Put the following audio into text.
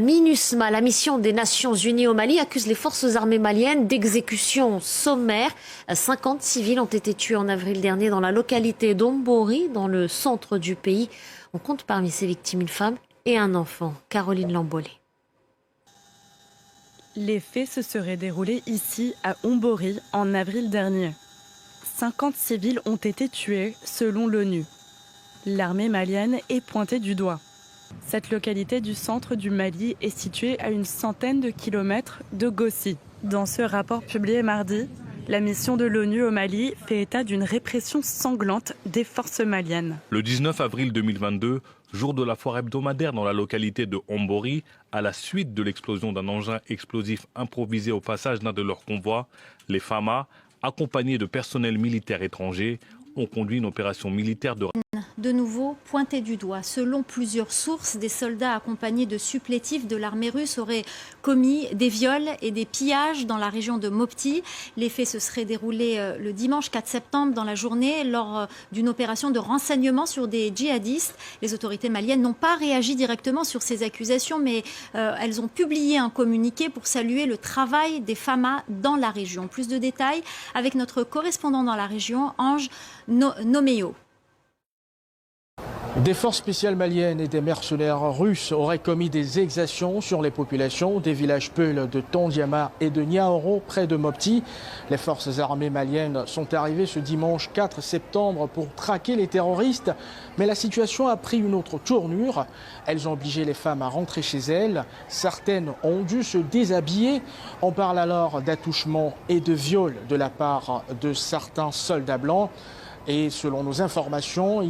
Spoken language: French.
MINUSMA, la mission des Nations Unies au Mali, accuse les forces armées maliennes d'exécutions sommaires. 50 civils ont été tués en avril dernier dans la localité d'Ombori, dans le centre du pays. On compte parmi ces victimes une femme et un enfant. Caroline Lambolé. Les faits se seraient déroulés ici, à Ombori, en avril dernier. 50 civils ont été tués, selon l'ONU. L'armée malienne est pointée du doigt. Cette localité du centre du Mali est située à une centaine de kilomètres de Gossi. Dans ce rapport publié mardi, la mission de l'ONU au Mali fait état d'une répression sanglante des forces maliennes. Le 19 avril 2022, jour de la foire hebdomadaire dans la localité de Ombori, à la suite de l'explosion d'un engin explosif improvisé au passage d'un de leurs convois, les FAMA, accompagnés de personnel militaire étranger, ont conduit une opération militaire de nouveau pointé du doigt. Selon plusieurs sources, des soldats accompagnés de supplétifs de l'armée russe auraient commis des viols et des pillages dans la région de Mopti. Les faits se seraient déroulés le dimanche 4 septembre dans la journée lors d'une opération de renseignement sur des djihadistes. Les autorités maliennes n'ont pas réagi directement sur ces accusations, mais elles ont publié un communiqué pour saluer le travail des FAMA dans la région. Plus de détails avec notre correspondant dans la région, Ange Noméo. Des forces spéciales maliennes et des mercenaires russes auraient commis des exactions sur les populations des villages Peul de Tondiama et de Niaoro près de Mopti. Les forces armées maliennes sont arrivées ce dimanche 4 septembre pour traquer les terroristes, mais la situation a pris une autre tournure. Elles ont obligé les femmes à rentrer chez elles. Certaines ont dû se déshabiller. On parle alors d'attouchements et de viols de la part de certains soldats blancs. Et selon nos informations,